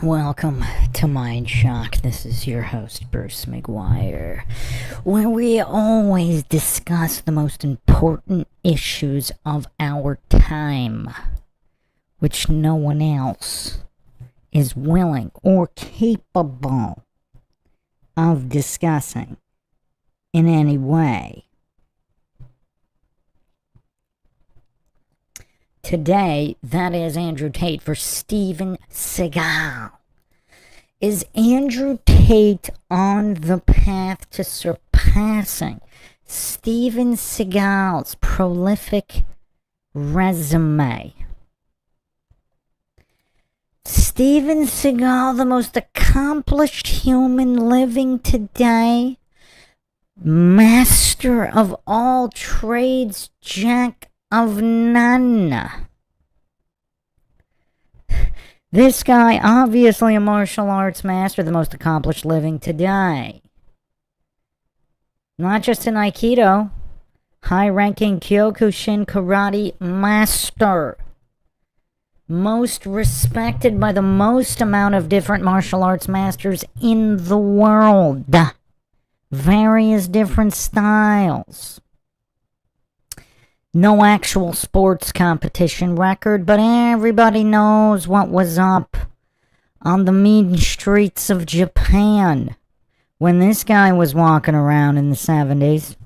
Welcome to MINDSHOCK. This is your host, Bruce McGuire, where we always discuss the most important issues of our time, which no one else is willing or capable of discussing in any way. Today, that is Andrew Tate for Steven SEAGAL. Is Andrew Tate on the path to surpassing Steven SEAGAL's prolific resume? Steven SEAGAL, the most accomplished human living today, master of all trades, jack of none. This guy, obviously a martial arts master, the most accomplished living today. Not just in Aikido, high-ranking Kyokushin karate master. Most respected by the most amount of different martial arts masters in the world. Various different styles. No actual sports competition record, but everybody knows what was up on the mean streets of Japan when this guy was walking around in the 70s.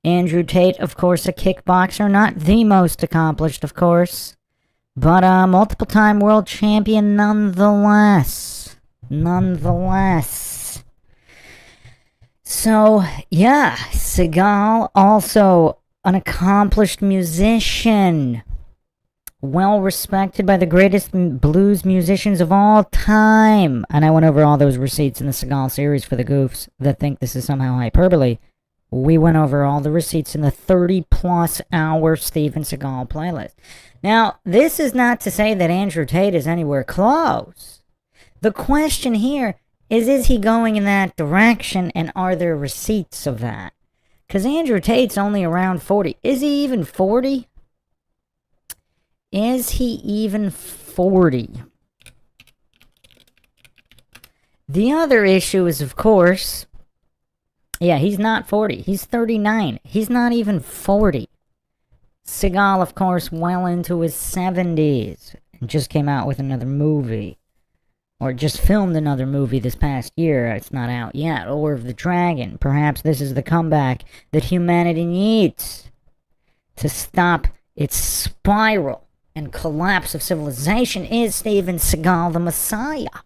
Andrew Tate, of course, a kickboxer, not the most accomplished, of course, but a multiple-time world champion nonetheless. So, yeah, SEAGAL also an accomplished musician, well respected by the greatest blues musicians of all time. And I went over all those receipts in the SEAGAL series for the goofs that think this is somehow hyperbole. We went over all the receipts in the 30-plus hour Steven SEAGAL playlist. Now, this is not to say that Andrew Tate is anywhere close. The question here is he going in that direction, and are there receipts of that? Because Andrew Tate's only around 40. Is he even 40? Is he even 40? The other issue is, of course, yeah, he's not 40. He's 39. He's not even 40. SEAGAL, of course, well into his 70s. And just came out with another movie. Or just filmed another movie this past year. It's not out yet. Or of the Dragon. Perhaps this is the comeback that humanity needs to stop its spiral and collapse of civilization. Is Steven SEAGAL the Messiah?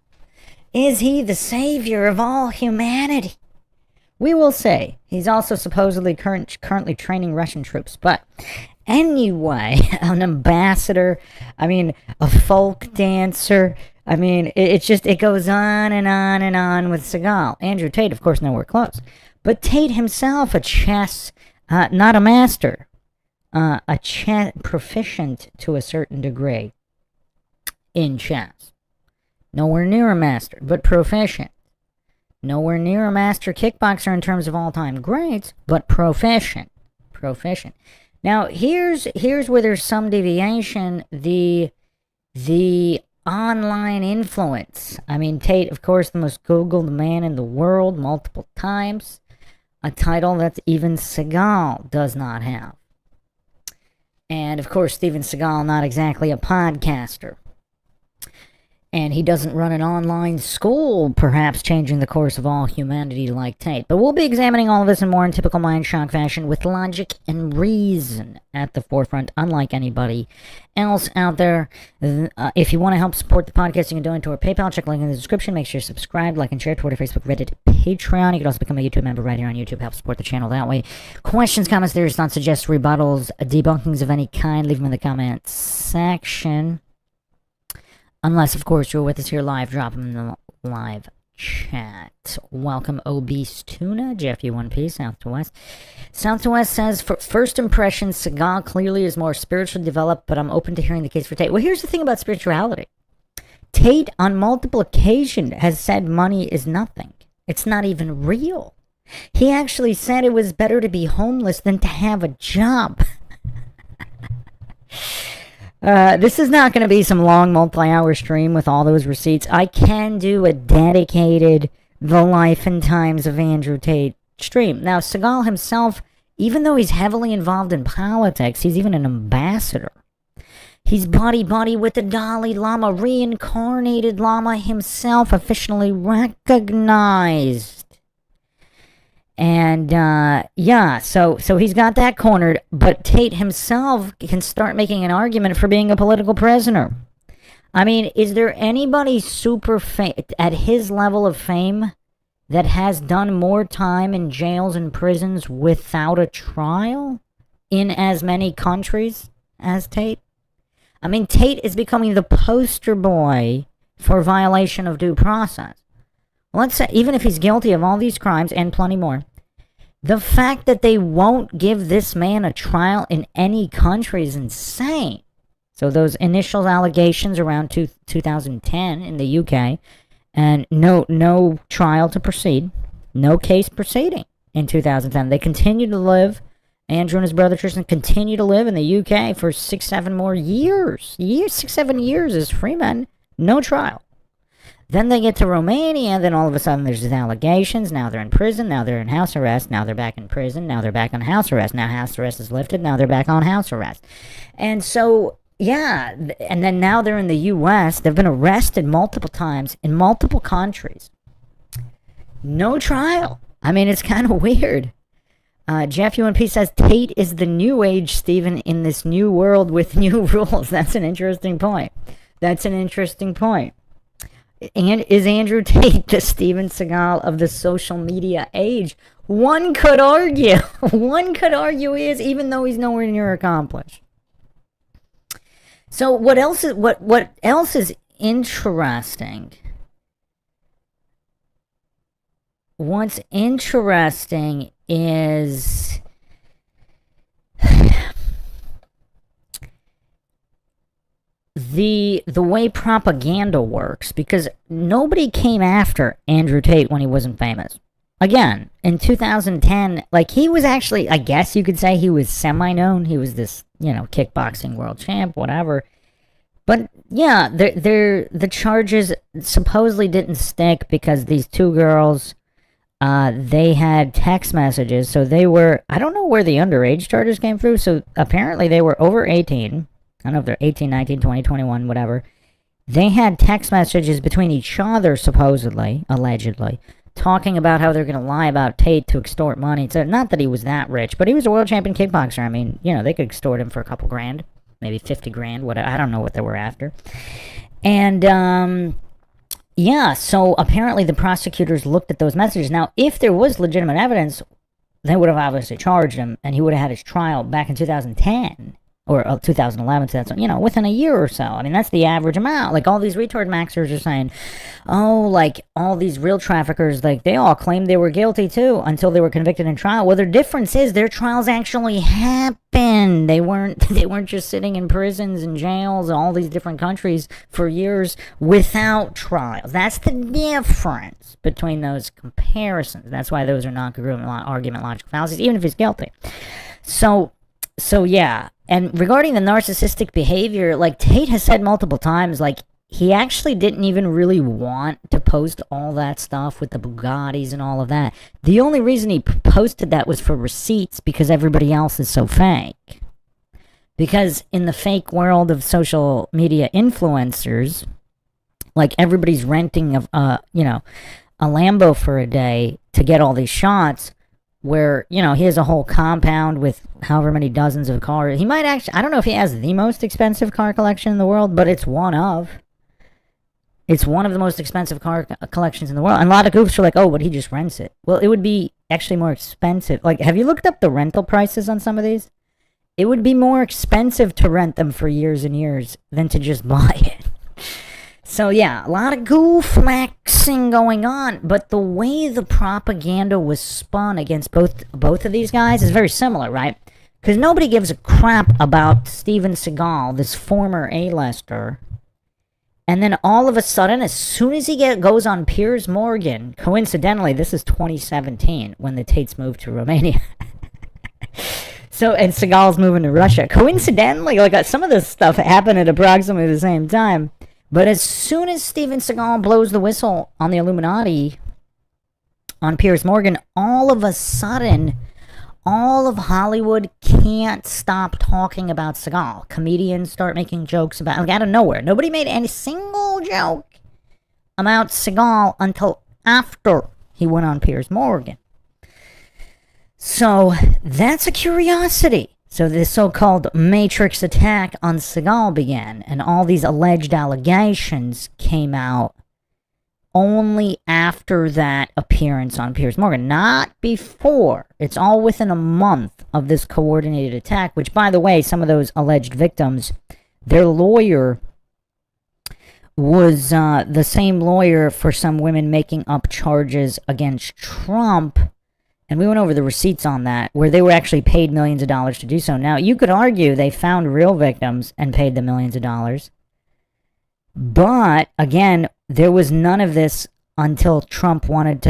Is he the savior of all humanity? We will say. He's also supposedly currently training Russian troops. But anyway, an ambassador, a folk dancer. It goes on and on and on with SEAGAL. Andrew Tate, of course, nowhere close. But Tate himself, a chess, not a master, a chess proficient to a certain degree in chess. Nowhere near a master, but proficient. Nowhere near a master kickboxer in terms of all-time greats, but proficient. Now, here's where there's some deviation. The online influence. Tate, of course, the most Googled man in the world multiple times. A title that even SEAGAL does not have. And, of course, Steven SEAGAL, not exactly a podcaster. And he doesn't run an online school, perhaps changing the course of all humanity like Tate. But we'll be examining all of this and more in typical MINDSHOCK fashion with logic and reason at the forefront, unlike anybody else out there. If you want to help support the podcast, you can donate to our PayPal. Check the link in the description. Make sure you're subscribed, like, and share. Twitter, Facebook, Reddit, Patreon. You can also become a YouTube member right here on YouTube. Help support the channel that way. Questions, comments, theories, thoughts, suggestions, rebuttals, debunkings of any kind, leave them in the comments section. Unless, of course, you're with us here live, drop them in the live chat. Welcome, Obese Tuna, Jeff U1P, South to West. South to West says, for first impressions, SEAGAL clearly is more spiritually developed, but I'm open to hearing the case for Tate. Well, here's the thing about spirituality. Tate, on multiple occasions, has said money is nothing. It's not even real. He actually said it was better to be homeless than to have a job. This is not going to be some long multi-hour stream with all those receipts. I can do a dedicated The Life and Times of Andrew Tate stream. Now, Seagal himself, even though he's heavily involved in politics, he's even an ambassador. He's buddy-buddy with the Dalai Lama, reincarnated Lama himself, officially recognized. And, so he's got that cornered, but Tate himself can start making an argument for being a political prisoner. I mean, is there anybody at his level of fame that has done more time in jails and prisons without a trial in as many countries as Tate? I mean, Tate is becoming the poster boy for violation of due process. Let's say, even if he's guilty of all these crimes and plenty more, the fact that they won't give this man a trial in any country is insane. So those initial allegations around 2010 in the UK, and no trial to proceed, no case proceeding in 2010. They continue to live, Andrew and his brother Tristan continue to live in the UK for 6-7 more years. 6-7 years as free men, no trial. Then they get to Romania, then all of a sudden there's these allegations. Now they're in prison, now they're in house arrest, now they're back in prison, now they're back on house arrest. Now house arrest is lifted, now they're back on house arrest. And so, yeah, and then now they're in the U.S. They've been arrested multiple times in multiple countries. No trial. I mean, it's kind of weird. Jeff UNP says, Tate is the new age, Stephen, in this new world with new rules. That's an interesting point. And is Andrew Tate the Steven Seagal of the social media age? One could argue. He is, even though he's nowhere near accomplished. So what else is interesting? What's interesting is the way propaganda works, because nobody came after Andrew Tate when he wasn't famous. Again, in 2010, like, he was actually, I guess you could say he was semi-known. He was this, kickboxing world champ, whatever. But yeah, the charges supposedly didn't stick because these two girls, they had text messages. So they were, I don't know where the underage charges came through. So apparently they were over 18. I don't know if they're 18, 19, 20, 21, whatever. They had text messages between each other, supposedly, allegedly, talking about how they're going to lie about Tate to extort money. So not that he was that rich, but he was a world champion kickboxer. I mean, they could extort him for a couple grand, maybe 50 grand, whatever. I don't know what they were after. And, so apparently the prosecutors looked at those messages. Now, if there was legitimate evidence, they would have obviously charged him, and he would have had his trial back in 2010. Or 2011, within a year or so. I mean, that's the average amount. Like, all these retard maxers are saying, all these real traffickers, like, they all claimed they were guilty too until they were convicted in trial. Well, the difference is their trials actually happened. They weren't just sitting in prisons and jails in all these different countries for years without trials. That's the difference between those comparisons. That's why those are not congruent argument logical fallacies, even if he's guilty. So yeah. And regarding the narcissistic behavior, like, Tate has said multiple times, like, he actually didn't even really want to post all that stuff with the Bugattis and all of that. The only reason he posted that was for receipts, because everybody else is so fake. Because in the fake world of social media influencers, like, everybody's renting a Lambo for a day to get all these shots, where, he has a whole compound with however many dozens of cars. He might actually, I don't know if he has the most expensive car collection in the world, but it's one of the most expensive car collections in the world. And a lot of goofs are like, oh, but he just rents it. Well, it would be actually more expensive. Like, have you looked up the rental prices on some of these? It would be more expensive to rent them for years and years than to just buy it. So yeah, a lot of goof maxing going on, but the way the propaganda was spun against both of these guys is very similar, right? Because nobody gives a crap about Steven Seagal, this former A-lister, and then all of a sudden, as soon as he goes on Piers Morgan, coincidentally, this is 2017 when the Tates moved to Romania. and Seagal's moving to Russia. Coincidentally, like some of this stuff happened at approximately the same time. But as soon as Steven Seagal blows the whistle on the Illuminati, on Piers Morgan, all of a sudden, all of Hollywood can't stop talking about Seagal. Comedians start making jokes about, like, out of nowhere. Nobody made any single joke about Seagal until after he went on Piers Morgan. So that's a curiosity. So this so-called Matrix attack on Seagal began, and all these alleged allegations came out only after that appearance on Piers Morgan, not before. It's all within a month of this coordinated attack, which, by the way, some of those alleged victims, their lawyer was the same lawyer for some women making up charges against Trump. And we went over the receipts on that, where they were actually paid millions of dollars to do so. Now, you could argue they found real victims and paid them millions of dollars. But, again, there was none of this until Trump started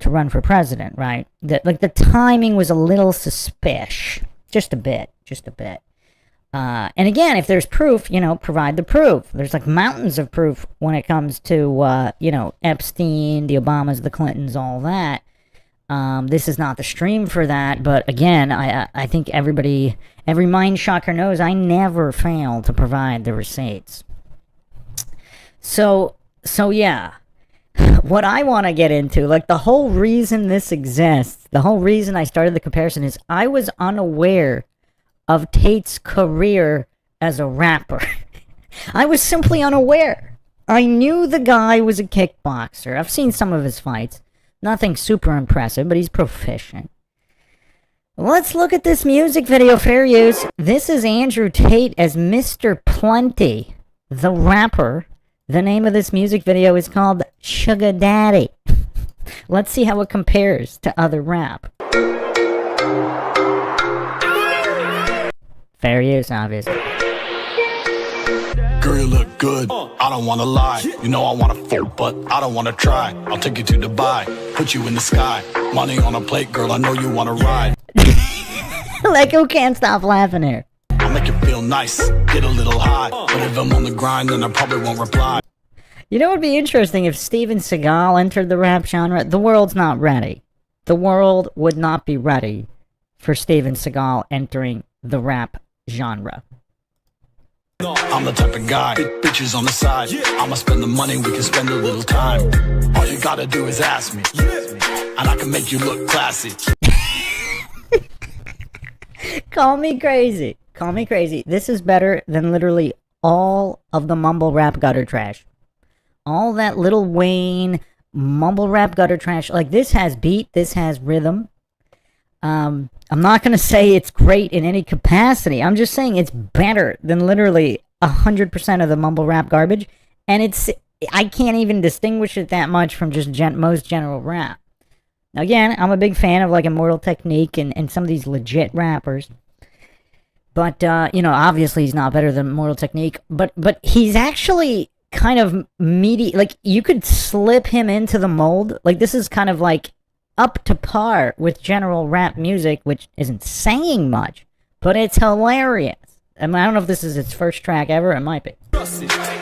to run for president, right? The timing was a little suspicious. Just a bit. And again, if there's proof, provide the proof. There's like mountains of proof when it comes to, Epstein, the Obamas, the Clintons, all that. This is not the stream for that, but again, I think every mind shocker knows I never fail to provide the receipts. So yeah, what I want to get into, like the whole reason this exists, the whole reason I started the comparison is I was unaware of Tate's career as a rapper. I was simply unaware. I knew the guy was a kickboxer. I've seen some of his fights. Nothing super impressive, but he's proficient. Let's look at this music video, fair use. This is Andrew Tate as Mr. Plenty, the rapper. The name of this music video is called Sugar Daddy. Let's see how it compares to other rap. Fair use, obviously. Girl, you look good, I don't wanna lie. You know I wanna fuck, but I don't wanna try. I'll take you to Dubai, put you in the sky. Money on a plate, girl, I know you wanna ride. Like, who can't stop laughing here? I'll make you feel nice, get a little high. But if I'm on the grind, then I probably won't reply. You know what would be interesting if Steven Seagal entered the rap genre? The world's not ready. The world would not be ready for Steven Seagal entering the rap genre. I'm the type of guy, bitches on the side. I'ma spend the money, we can spend a little time. All you gotta do is ask me, and I can make you look classy. Call me crazy. Call me crazy. This is better than literally all of the mumble rap gutter trash. All that Lil Wayne mumble rap gutter trash. Like, this has beat, this has rhythm. I'm not going to say it's great in any capacity. I'm just saying it's better than literally 100% of the mumble rap garbage. And I can't even distinguish it that much from just most general rap. Now, again, I'm a big fan of like Immortal Technique and some of these legit rappers. But, obviously he's not better than Immortal Technique. But he's actually kind of meaty. Like, you could slip him into the mold. Like, this is kind of like up to par with general rap music, which isn't saying much, but it's hilarious. I mean, I don't know if this is its first track ever. It might be.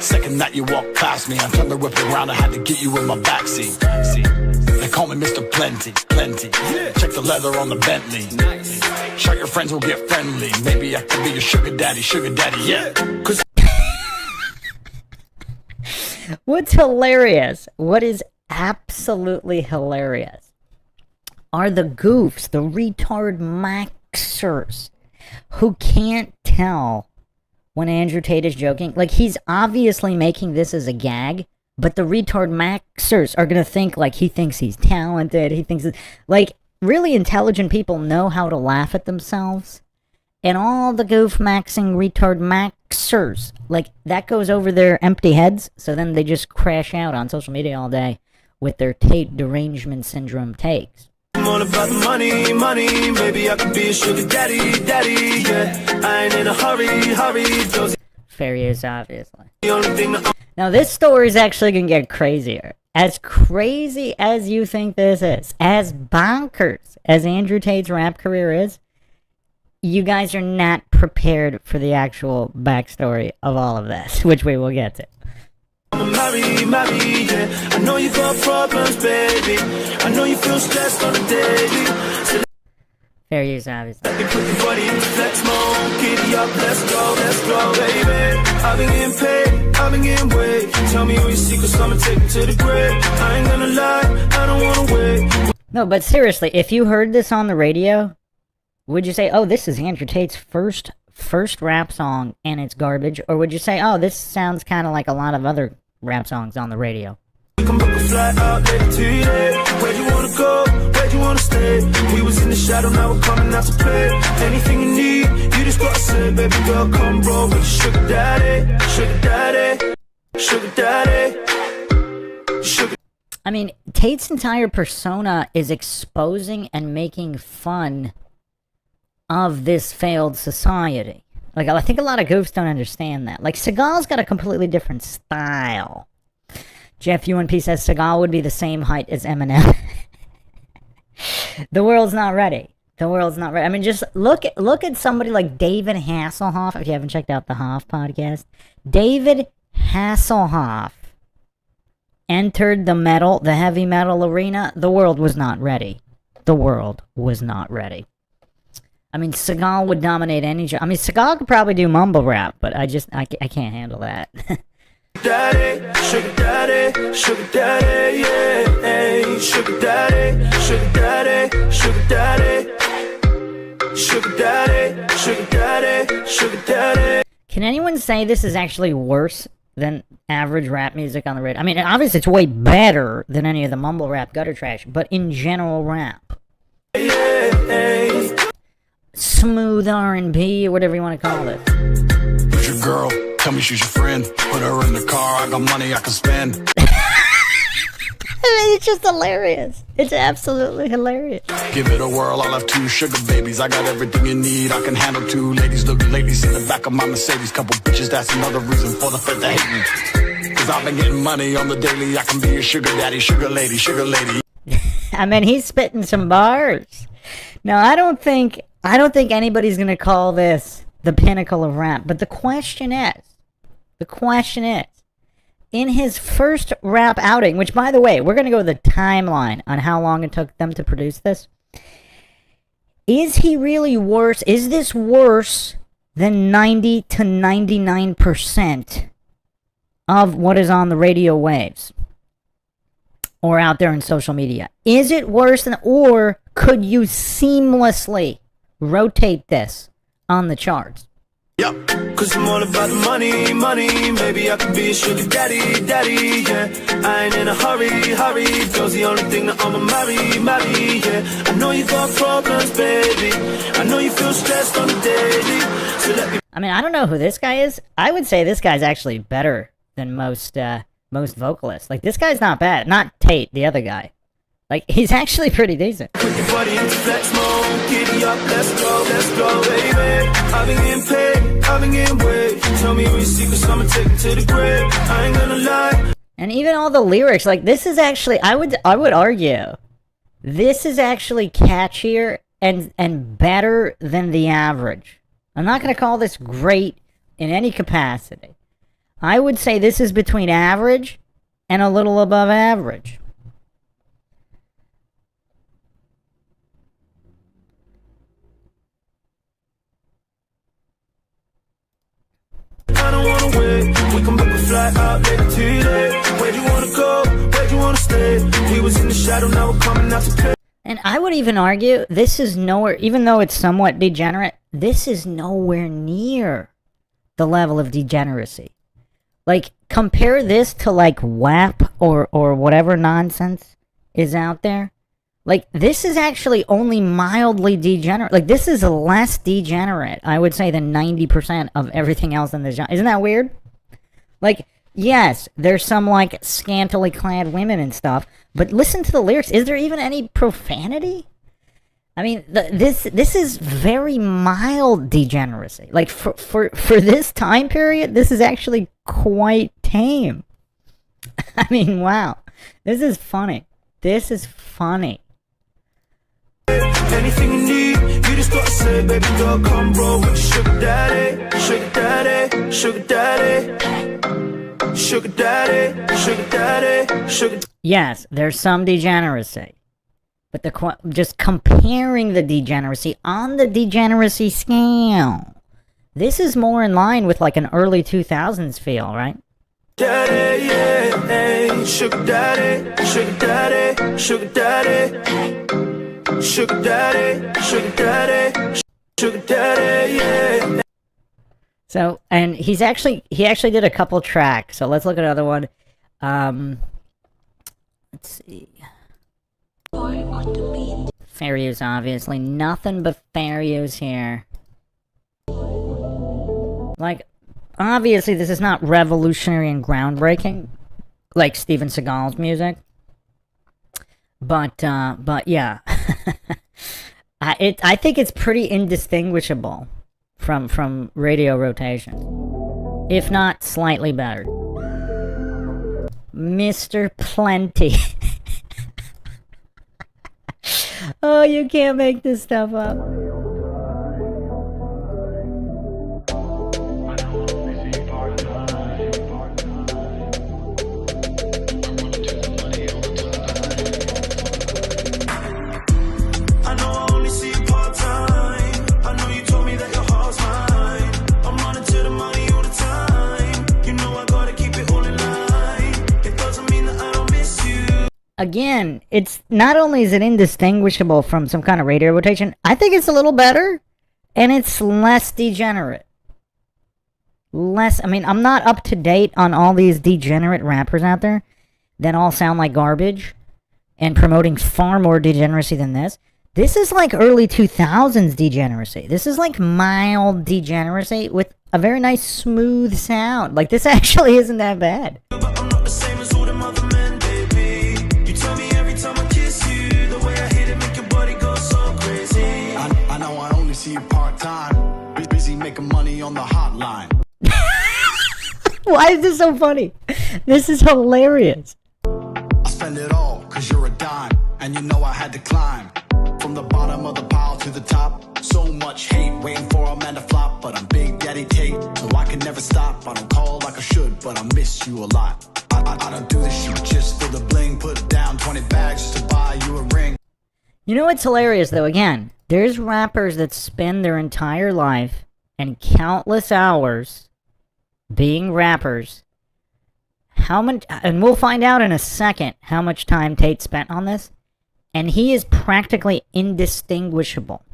Second that you walked past me, I turned the whip around, I had to get you in my backseat. They call me Mr. Plenty. Check the leather on the Bentley. Show your friends will get friendly. Maybe I could be your sugar daddy, yeah. Cause what's hilarious, what is absolutely hilarious, are the goofs, the retard maxers, who can't tell when Andrew Tate is joking. Like, he's obviously making this as a gag, but the retard maxers are going to think, like, he thinks he's talented, he thinks, like, really intelligent people know how to laugh at themselves, and all the goof maxing retard maxers, like, that goes over their empty heads, so then they just crash out on social media all day with their Tate derangement syndrome takes. I'm all about the money, maybe I could be a sugar daddy, yeah. I ain't in a hurry, fair use, obviously. Now, this story is actually going to get crazier. As crazy as you think this is, as bonkers as Andrew Tate's rap career is, you guys are not prepared for the actual backstory of all of this, which we will get to. Marry, yeah. I know you got problems, baby. I know you feel stressed on the daily. So Fair use, obviously. let me put your body into flex mode. Giddy up, let's go, baby. I've been getting paid, I've been getting weight. Tell me all your secrets, I'ma take you to the grave. I ain't gonna lie, I don't wanna wait. No, but seriously, if you heard this on the radio, would you say, oh, this is Andrew Tate's first rap song and it's garbage? Or would you say, oh, this sounds kind of like a lot of other rap songs on the radio? We can book a flight out later today. Where'd you wanna go? Where'd you wanna stay? We was in the shadow, now we're coming out to play. Anything you need, you just gotta say, baby girl, come roll with your sugar daddy, sugar daddy, sugar daddy, sugar. I mean, Tate's entire persona is exposing and making fun of this failed society. Like, I think a lot of goofs don't understand that. Like, Seagal's got a completely different style. Jeff UNP says Seagal would be the same height as Eminem. The world's not ready. The world's not ready. I mean, just look at somebody like David Hasselhoff. If you haven't checked out the Hoff podcast, David Hasselhoff entered the heavy metal arena. The world was not ready. The world was not ready. I mean, Seagal would dominate any genre. I mean, Seagal could probably do mumble rap, but I can't handle that. Daddy, sugar daddy, sugar daddy, yeah, hey, sugar daddy, sugar daddy, sugar daddy, sugar daddy, sugar daddy, sugar daddy. Can anyone say this is actually worse than average rap music on the radio? I mean, obviously it's way better than any of the mumble rap gutter trash, but in general rap, smooth R&B, or whatever you want to call it. Who's your girl? Tell me she's your friend. Put her in the car, I got money I can spend. I mean, it's just hilarious. It's absolutely hilarious. Give it a whirl, I'll have 2 sugar babies. I got everything you need, I can handle 2 ladies. Look, ladies in the back of my Mercedes. Couple bitches, that's another reason for the fed to hate me. Cause I've been getting money on the daily. I can be your sugar daddy, sugar lady, sugar lady. I mean, he's spitting some bars. Now, I don't think anybody's gonna call this the pinnacle of rap. But the question is, in his first rap outing, which, by the way, we're going to go with the timeline on how long it took them to produce this. Is he really worse? Is this worse than 90 to 99% of what is on the radio waves or out there in social media? Is it worse than, or could you seamlessly rotate this on the charts? Yeah, cause I'm all about the money, maybe I could be a sugar daddy, yeah. I ain't in a hurry, girl's the only thing that I'ma marry, yeah. I know you got problems, baby, I know you feel stressed on the daily, so let me. I mean, I don't know who this guy is. I would say this guy's actually better than most vocalists. Like, this guy's not bad. Not Tate, the other guy. Like, he's actually pretty decent. Put your body into flex mode, giddy up, let's go, baby. I've been getting paid, I've been getting weight. Tell me all your secrets, I'ma take you to the grave. I ain't gonna lie. And even all the lyrics, like, this is actually, I would argue, this is actually catchier and better than the average. I'm not gonna call this great in any capacity. I would say this is between average and a little above average. I don't wanna wait. We can book a flight out later today. Where'd you wanna go? Where'd you wanna stay? We was in the shadow, now we're coming out to play. And I would even argue this is nowhere, even though it's somewhat degenerate, this is nowhere near the level of degeneracy. Like, compare this to like WAP or whatever nonsense is out there. Like, this is actually only mildly degenerate. Like, this is less degenerate, I would say, than 90% of everything else in the genre. Isn't that weird? Like, yes, there's some, like, scantily clad women and stuff, but listen to the lyrics. Is there even any profanity? I mean, this is very mild degeneracy. Like, for this time period, this is actually quite tame. I mean, wow. This is funny. This is funny. Anything you need, you just just gotta say, baby girl, come roll with your sugar daddy, sugar daddy, sugar daddy, sugar daddy, sugar daddy, sugar. Yes, there's some degeneracy. But just comparing the degeneracy on the degeneracy scale, this is more in line with like an early 2000s feel, right? Daddy, yeah, hey, sugar daddy, sugar daddy, sugar daddy, sugar daddy, sugar daddy, sugar daddy, yeah. So, and he actually did a couple tracks. So let's look at another one. Let's see. Fair use, obviously. Nothing but fair use here. Like, obviously this is not revolutionary and groundbreaking, like Steven Seagal's music. But yeah. I think it's pretty indistinguishable from radio rotation. If not slightly better. Mr. Plenty. Oh, you can't make this stuff up. Again, it's not only is it indistinguishable from some kind of radio rotation, I think it's a little better, and it's less degenerate. I mean, I'm not up to date on all these degenerate rappers out there that all sound like garbage and promoting far more degeneracy than this. This is like early 2000s degeneracy. This is like mild degeneracy with a very nice smooth sound. Like, this actually isn't that bad. See you part-time, busy making money on the hotline. Why is this so funny? This is hilarious. I spend it all, cause you're a dime, and you know I had to climb from the bottom of the pile to the top. So much hate, waiting for a man to flop, but I'm Big Daddy Tate, so I can never stop. I don't call like I should, but I miss you a lot. I don't do this shit just for the bling, put down 20 bags just to buy you a ring. You know what's hilarious, though? Again, there's rappers that spend their entire life and countless hours being rappers. How much, and we'll find out in a second how much time Tate spent on this, and he is practically indistinguishable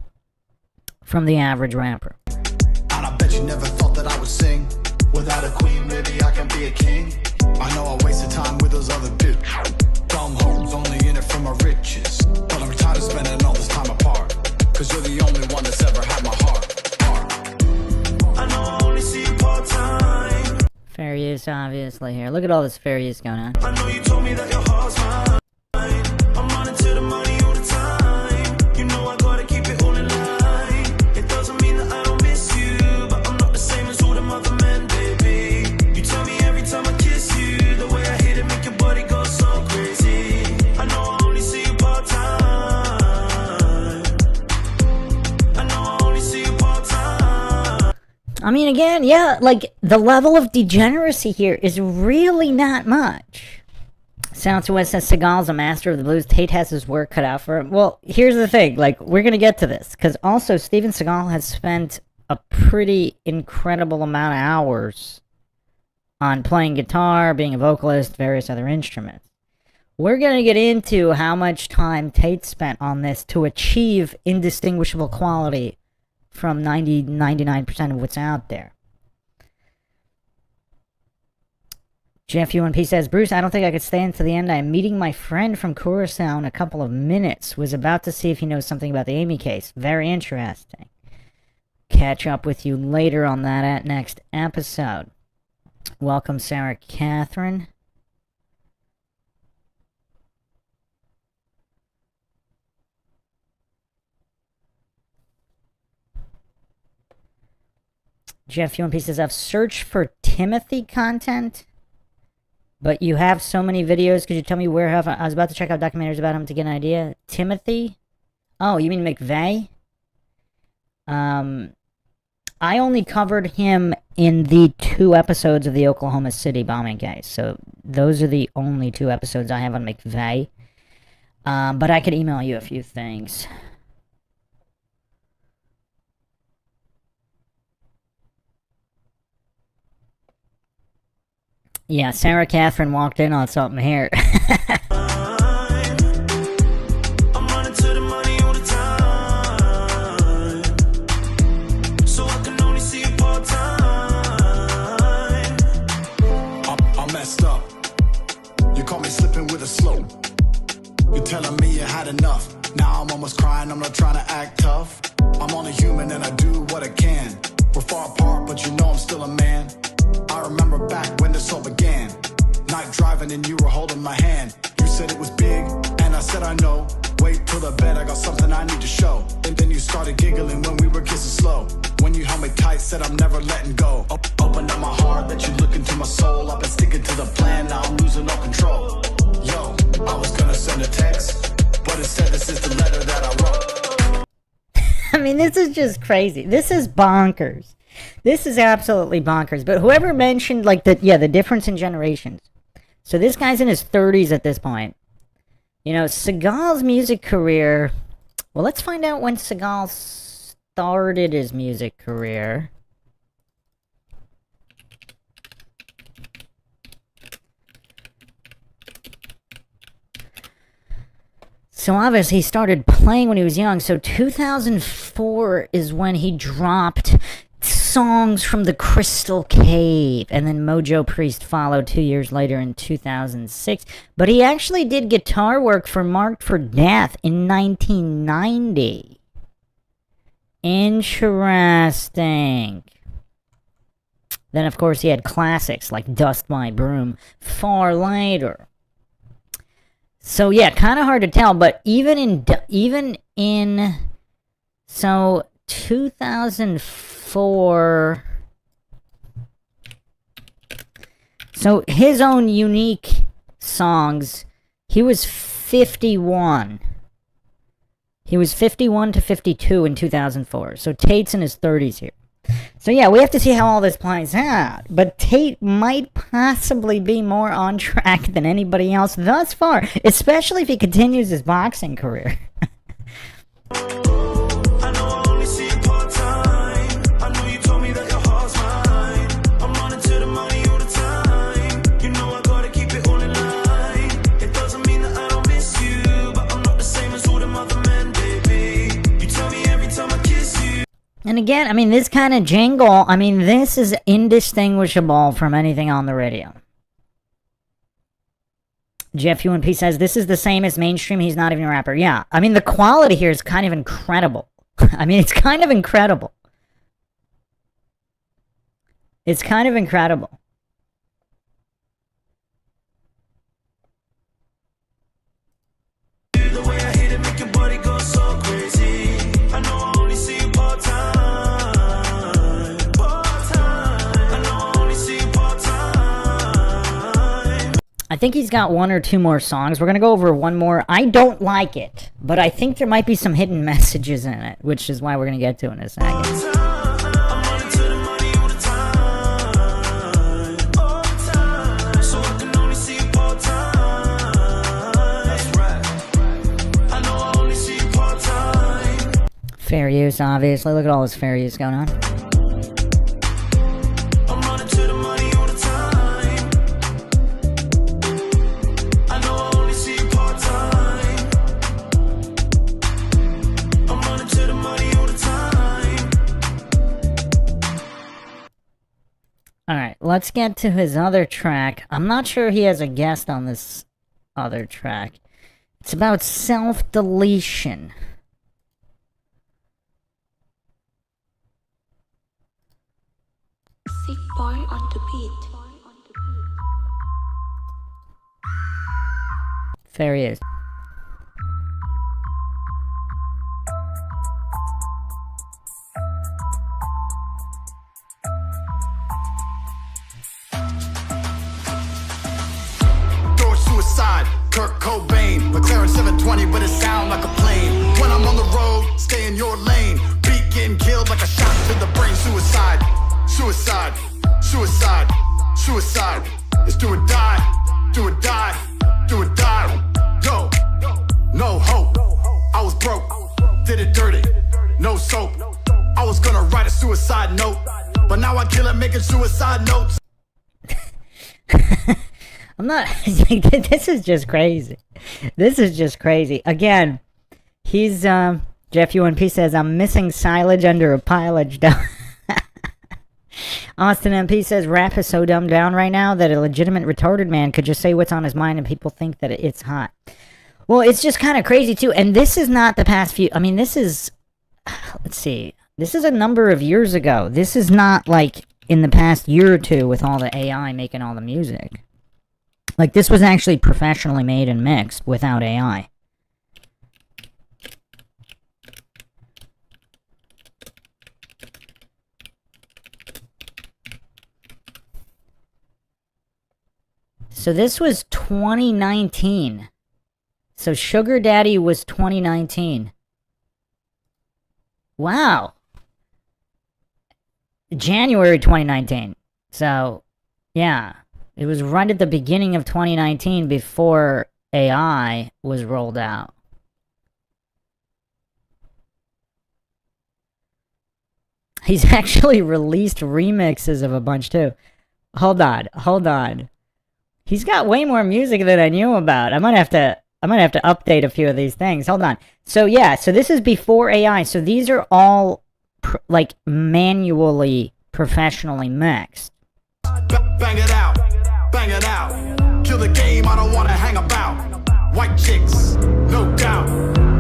from the average rapper. And I bet you never thought that I would sing. Without a queen, maybe I can be a king. I know I wasted time with those other bitches. Dumb hoes, only in it for my riches. But I'm tired of spending all this time apart. Cause you're the only one that's ever had my heart. I know I only see you part-time. Fair use, obviously, here. Look at all this fair use going on. I know you told me that your heart's mine. I'm running to the money all the time. You know I gotta keep it all in line. It doesn't mean that I don't miss you, but I'm not the same as all them other men, baby. You tell me every time I kiss you, the way I hit it make your body go so crazy. I know I only see you part-time. I mean, again, yeah, like, the level of degeneracy here is really not much. Sound to West says Seagal's a master of the blues. Tate has his work cut out for him. Well, here's the thing. Like, we're going to get to this. Because also, Steven Seagal has spent a pretty incredible amount of hours on playing guitar, being a vocalist, various other instruments. We're going to get into how much time Tate spent on this to achieve indistinguishable quality from 99% of what's out there. Jeff UNP says, Bruce, I don't think I could stay until the end. I am meeting my friend from Curacao in a couple of minutes. Was about to see if he knows something about the Amy case. Very interesting. Catch up with you later on that at next episode. Welcome, Sarah Catherine. Jeff UMP says, I've searched for Timothy content, but you have so many videos. Could you tell me where I was about to check out documentaries about him to get an idea. Timothy? Oh, you mean McVeigh? I only covered him in the 2 episodes of the Oklahoma City bombing case. So those are the only 2 episodes I have on McVeigh. But I could email you a few things. Yeah, Sarah Catherine walked in on something here. Telling me you had enough. Now I'm almost crying, I'm not trying to act tough. I'm only human and I do what I can. We're far apart, but you know I'm still a man. I remember back when this all began. Night driving and you were holding my hand. You said it was big, and I said I know. Wait till the bed, I got something I need to show. And then you started giggling when we were kissing slow. When you held me tight, said I'm never letting go. Opened up my heart, let you look into my soul. I've been sticking to the plan, now I'm losing all control. Yo, I was gonna send a text, but instead this is the letter that I wrote. I mean, this is just crazy. This is bonkers. This is absolutely bonkers. But whoever mentioned, like, the difference in generations. So this guy's in his 30s at this point. You know, Seagal's music career... Well, let's find out when Seagal started his music career. So obviously he started playing when he was young. So 2004 is when he dropped Songs from the Crystal Cave. And then Mojo Priest followed 2 years later in 2006. But he actually did guitar work for Marked for Death in 1990. Interesting. Then of course he had classics like Dust My Broom far later. So yeah, kind of hard to tell, but even in so 2004, so his own unique songs, he was 51. He was 51 to 52 in 2004. So Tate's in his 30s here. So yeah, we have to see how all this plays out. But Tate might possibly be more on track than anybody else thus far, especially if he continues his boxing career. And again, I mean, this kind of jingle, I mean, this is indistinguishable from anything on the radio. Jeff UNP says, this is the same as mainstream, he's not even a rapper. Yeah, I mean, the quality here is kind of incredible. I mean, it's kind of incredible. It's kind of incredible. I think he's got 1 or 2 more songs. We're going to go over one more. I don't like it, but I think there might be some hidden messages in it, which is why we're going to get to it in a second. Fair use, obviously. Look at all this fair use going on. Alright, let's get to his other track. I'm not sure he has a guest on this other track. It's about self-deletion. Sick boy on the beat. There he is. Suicide, Kurt Cobain, McLaren 720, but it sound like a plane. When I'm on the road, stay in your lane. Beat getting killed Suicide, suicide, suicide. It's do or die, do or die, do or die. Yo, no hope. I was broke, did it dirty, no soap. I was gonna write a suicide note, but now I kill it making suicide notes. I'm not. This is just crazy. This is just crazy. Again, he's Jeff UNP says I'm missing silage under a pile of dough. Austin MP says rap is so dumbed down right now that a legitimate retarded man could just say what's on his mind and people think that it's hot. Well, it's just kind of crazy too. And this is not the past few. I mean, this is. Let's see. This is a number of years ago. This is not like in the past year or two with all the AI making all the music. Like, this was actually professionally made and mixed without AI. So this was 2019. So Sugar Daddy was 2019. Wow. January 2019. So, yeah. It was right at the beginning of 2019 before AI was rolled out. He's actually released remixes of a bunch too. Hold on. He's got way more music than I knew about. I might have to update a few of these things. Hold on. So yeah, so this is before AI. So these are all like manually, professionally mixed. Bang it out. Bang it out. Kill the game, I don't wanna hang about. White chicks, no doubt.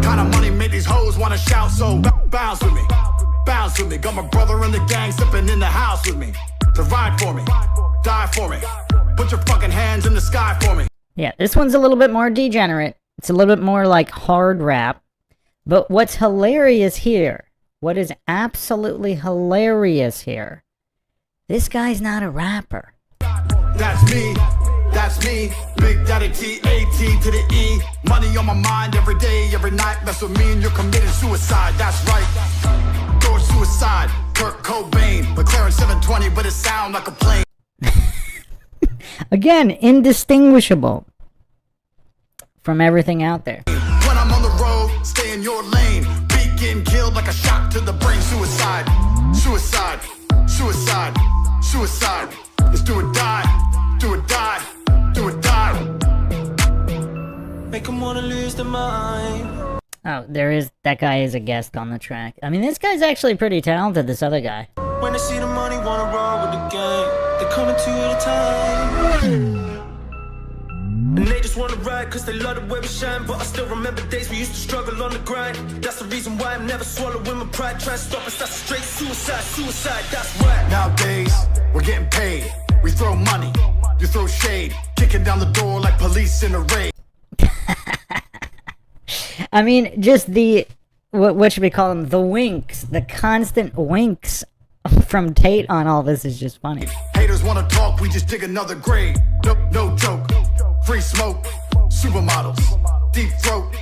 Kind of money made these hoes wanna shout, so bounce with me. Bounce with me. Got my brother in the gang sipping in the house with me. To ride for me, die for me. Put your fucking hands in the sky for me. Yeah, this one's a little bit more degenerate. It's a little bit more like hard rap. But what's hilarious here, what is absolutely hilarious here, this guy's not a rapper. That's me, Big Daddy TATE to the E. Money on my mind every day, every night. Mess with me and you're committing suicide, that's right. George suicide, Kurt Cobain. McLaren 720, but it sound like a plane. Again, indistinguishable from everything out there. When I'm on the road, stay in your lane. Beat getting killed like a shot to the brain. Suicide, suicide, suicide, suicide. Let's do or die, do or die, do or die. Make them wanna lose their mind. Oh, that guy is a guest on the track. I mean, this guy's actually pretty talented, this other guy. When they see the money, wanna roll with the gang. They're coming two at a time. And they just wanna ride cause they love the way we shine. But I still remember days we used to struggle on the grind. That's the reason why I'm never swallowing my pride. Try to stop us, that's straight suicide, suicide, that's right. Nowadays, we're getting paid. We throw money, you throw shade. Kicking down the door like police in a raid. I mean, just the, what should we call them? The winks, the constant winks from Tate on all this is just funny. Haters wanna talk, we just dig another grave. No joke, free smoke, supermodels, deep throat.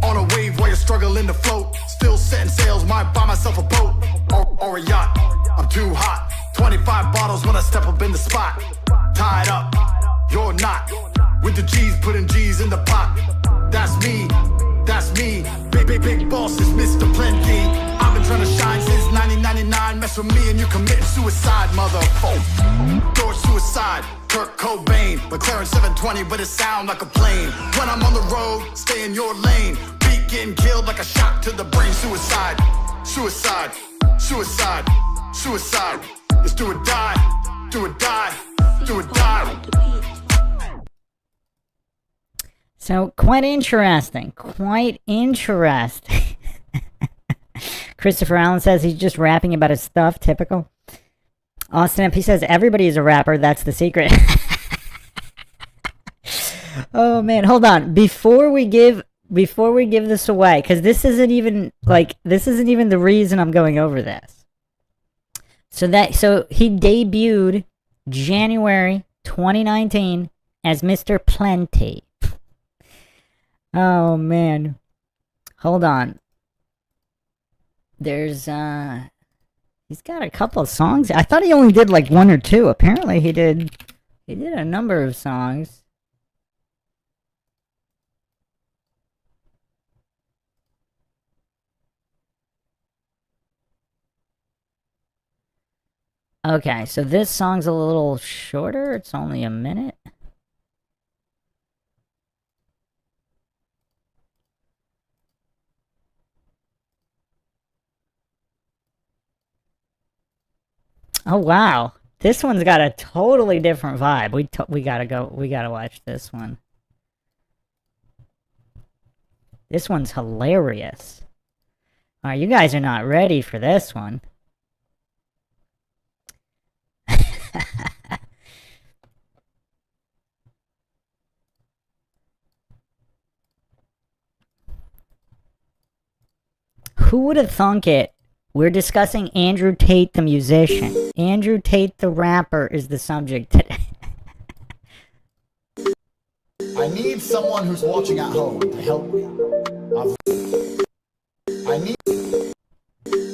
On a wave while you're struggling to float. Still setting sails, might buy myself a boat or a yacht. I'm too hot. 25 bottles when I step up in the spot. Tied up, you're not. With the G's, putting G's in the pot. That's me. Big boss is Mr. Plenty. I've been trying to shine since 1999. Mess with me and you committing suicide, motherfucker. George suicide, Kurt Cobain. McLaren 720, but it sound like a plane. When I'm on the road, stay in your lane. Beat getting killed like a shot to the brain. Suicide, suicide, suicide, suicide. Let's do or die, do or die, do or die. So, quite interesting. Christopher Allen says he's just rapping about his stuff. Typical. Austin MP says everybody is a rapper. That's the secret. Oh, man. Hold on. Before we give this away, because this isn't even the reason I'm going over this. So he debuted January 2019 as Mr. Plenty. Oh, man. Hold on. There's, He's got a couple of songs. I thought he only did like one or two. Apparently he did a number of songs. Okay, so this song's a little shorter. It's only a minute. Oh wow, this one's got a totally different vibe. We gotta watch this one. This one's hilarious. Alright, you guys are not ready for this one. Who would have thunk it? We're discussing Andrew Tate the musician. Andrew Tate the rapper is the subject today. I need someone who's watching at home to help me.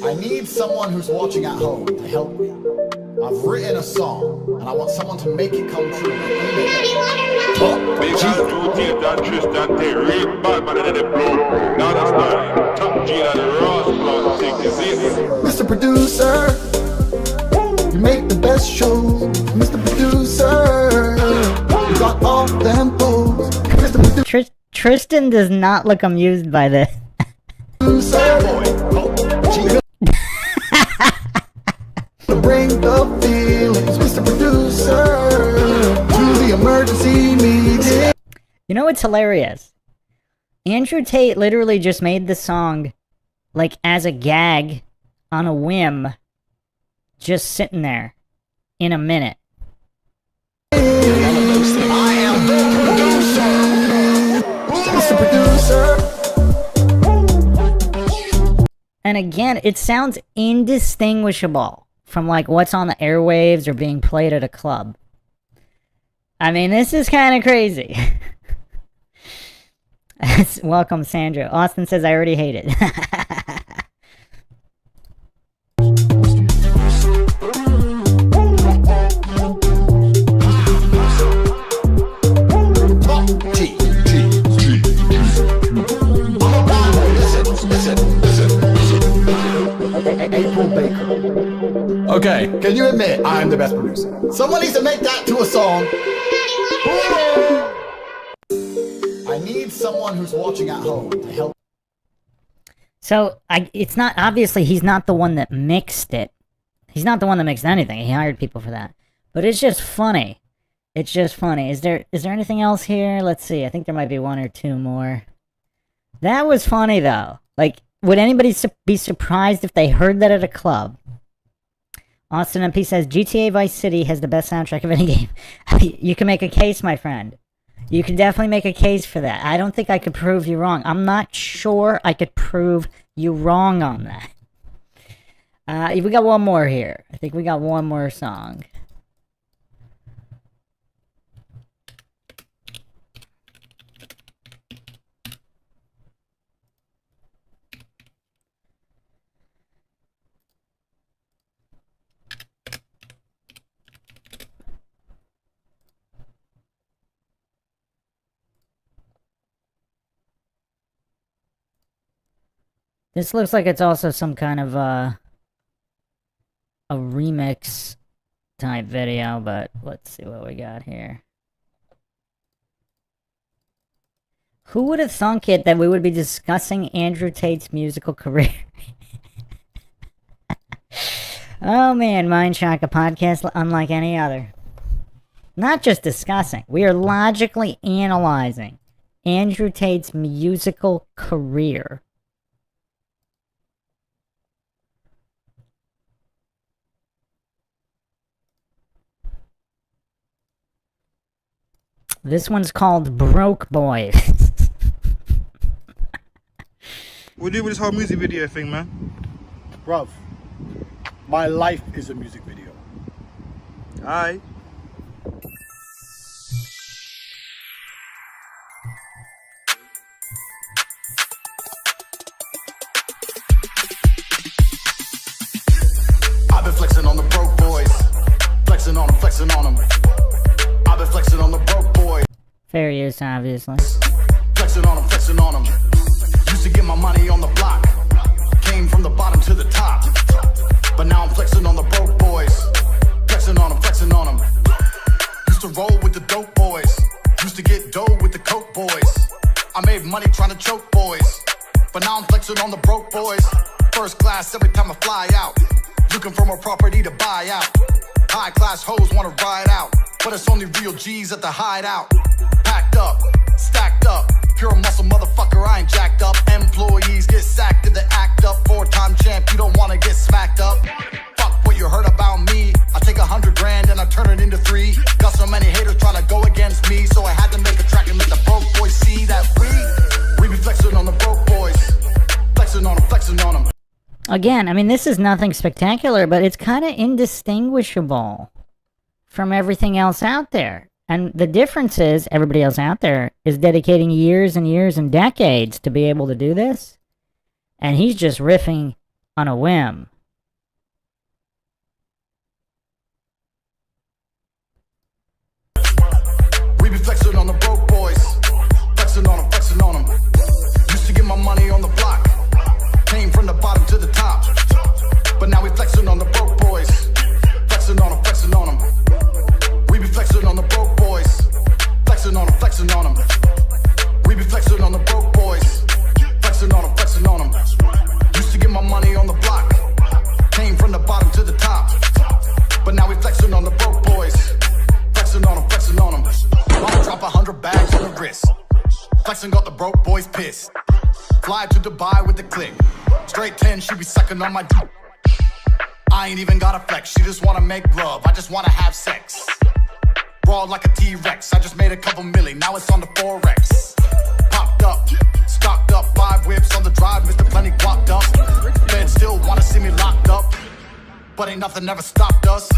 I need someone who's watching at home to help me. I've written a song, and I want someone to make it come true. Mr. Producer, you make the best shows. Mr. Producer, you got all them hoes. Mr. Producer, Tristan does not look amused by this. Bring the feelings, Mr. Producer, to the emergency meeting. You know what's hilarious? Andrew Tate literally just made the song, like, as a gag, on a whim, just sitting there, in a minute. I am the producer, Mr. Producer. And again, it sounds indistinguishable from like what's on the airwaves or being played at a club. I mean, this is kind of crazy. Welcome, Sandra. Austin says, I already hate it. Okay, can you admit I'm the best producer? Someone needs to make that to a song. I need someone who's watching at home to help. So, it's not, obviously, he's not the one that mixed it. He's not the one that mixed anything. He hired people for that. But it's just funny. It's just funny. Is there anything else here? Let's see. I think there might be one or two more. That was funny, though. Like, would anybody be surprised if they heard that at a club? Austin MP says, GTA Vice City has the best soundtrack of any game. You can make a case, my friend. You can definitely make a case for that. I don't think I could prove you wrong. I'm not sure I could prove you wrong on that. We got one more here. I think we got one more song. This looks like it's also some kind of a remix type video, but let's see what we got here. Who would have thunk it that we would be discussing Andrew Tate's musical career? Oh man, MINDSHOCK, a podcast unlike any other. Not just discussing, we are logically analyzing Andrew Tate's musical career. This one's called Broke Boys. What do you do with this whole music video thing, man? Bruv, my life is a music video. Aye. flexing on them. I've been flexing on the broke boys. Fair use, obviously. Flexing on them, flexing on them. Used to get my money on the block. Came from the bottom to the top. But now I'm flexing on the broke boys. Flexing on them, flexing on them. Used to roll with the dope boys. Used to get dough with the coke boys. I made money trying to choke boys. But now I'm flexing on the broke boys. First class every time I fly out. Looking for more property to buy out. High class hoes wanna ride out. But it's only real G's at the hideout. Packed up, stacked up. Pure muscle motherfucker, I ain't jacked up. Employees get sacked if they act up. 4-time champ, you don't wanna get smacked up. Fuck what you heard about me. I take 100 grand and I turn it into 3. Got so many haters trying to go against me. So I had to make a track and let the broke boys see that we be flexing on the broke boys. Flexing on them, flexing on them. Again, I mean, this is nothing spectacular, but it's kind of indistinguishable from everything else out there. And the difference is, everybody else out there is dedicating years and years and decades to be able to do this. And he's just riffing on a whim. We be flexing on the broke boys. Flexing on them, flexing on them. Used to get my money on the block. Came from the bottom to the top. But now we flexing on the broke boys. Flexing on them, flexing on them. We be flexing on the broke boys. Flexing on them, flexing on them. We be flexing on the broke boys. Flexing on them, flexing on them. Used to get my money on the block. Came from the bottom to the top. But now we flexing on the broke boys. Flexing on them, flexing on them. I'ma drop 100 bags on the wrist. Flexing got the broke boys pissed. Fly to Dubai with the click. Straight 10, she be sucking on my dick. I ain't even gotta flex, she just wanna make love. I just wanna have sex. Raw like a T-Rex, I just made a couple milli, now it's on the Forex. Popped up, stocked up, 5 whips on the drive, Mr. Plenty guapped up. Feds still wanna see me locked up, but ain't nothing ever stopped us.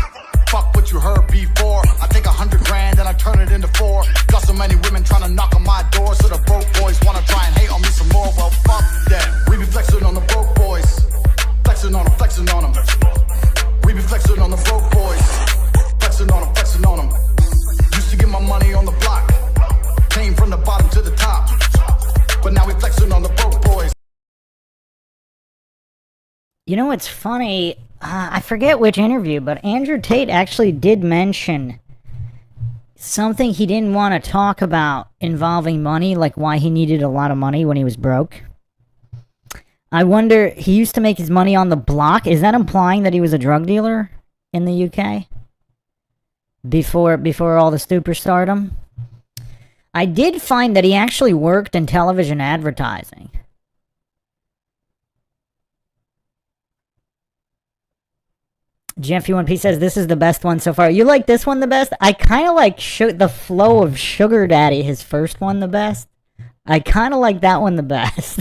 Fuck what you heard before. I take 100 grand and I turn it into 4. Got so many women trying to knock on my door, so the broke boys wanna try and hate on me some more. Well, fuck that. We be flexing on the broke boys. Flexing on them, flexing on them. We be flexing on the broke boys. Flexing on them, flexing on them. Used to get my money on the block. Came from the bottom to the top. But now we flexing on the broke boys. You know what's funny? I forget which interview, but Andrew Tate actually did mention something he didn't want to talk about involving money, like why he needed a lot of money when he was broke. I wonder, he used to make his money on the block. Is that implying that he was a drug dealer in the UK? Before all the superstardom? I did find that he actually worked in television advertising. Jeff1P says, this is the best one so far. You like this one the best? I kind of like the flow of Sugar Daddy, his first one, the best. I kind of like that one the best.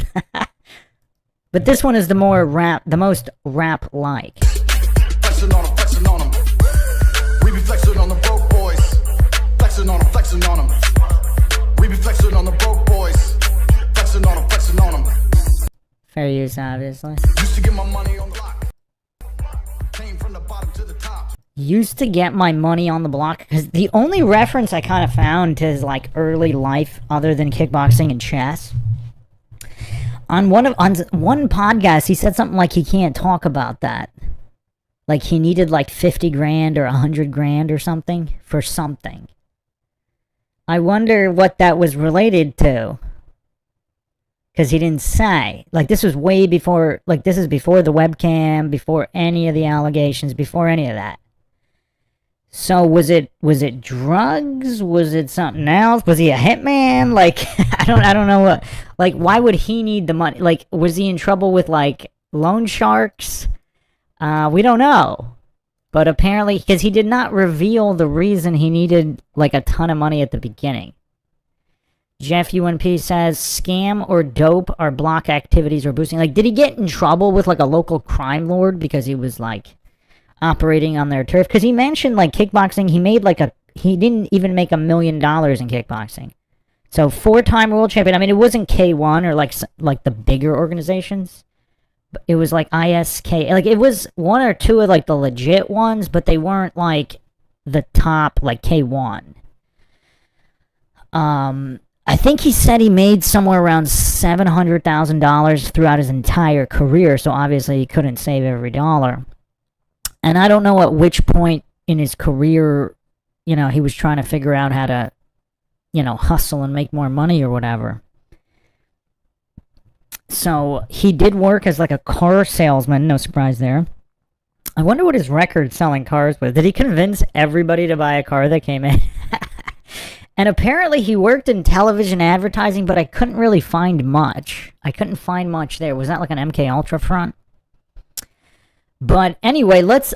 But this one is the most rap-like. Flexing on them, flexing on them. We be flexing on the broke boys. Flexing on them, flexing on them. We be flexing on the broke boys. Flexing on them, flexing on them. Fair use, obviously. Used to get my money on the block. Came from the bottom to the top. Used to get my money on the block, because the only reference I kind of found to his like early life, other than kickboxing and chess, on one podcast, he said something like he can't talk about that. Like he needed like 50 grand or 100 grand or something for something. I wonder what that was related to. Because he didn't say. Like this was way before, like this is before the webcam, before any of the allegations, before any of that. So was it drugs? Was it something else? Was he a hitman? Like I don't know what. Like why would he need the money? Like was he in trouble with like loan sharks? We don't know. But apparently, because he did not reveal the reason he needed like a ton of money at the beginning. Jeff1P says, scam or dope are block activities or boosting. Like, did he get in trouble with like a local crime lord because he was like operating on their turf? Because he mentioned like kickboxing, he didn't even make $1 million in kickboxing. So 4-time world champion. I mean, it wasn't K1 or like the bigger organizations. But it was like ISK. Like it was one or two of like the legit ones, but they weren't like the top, like K1. I think he said he made somewhere around $700,000 throughout his entire career, so obviously he couldn't save every dollar. And I don't know at which point in his career, you know, he was trying to figure out how to, you know, hustle and make more money or whatever. So he did work as like a car salesman, no surprise there. I wonder what his record selling cars was. Did he convince everybody to buy a car that came in? And apparently he worked in television advertising, but I couldn't really find much. I couldn't find much there. Was that like an MK Ultra front? But anyway, let's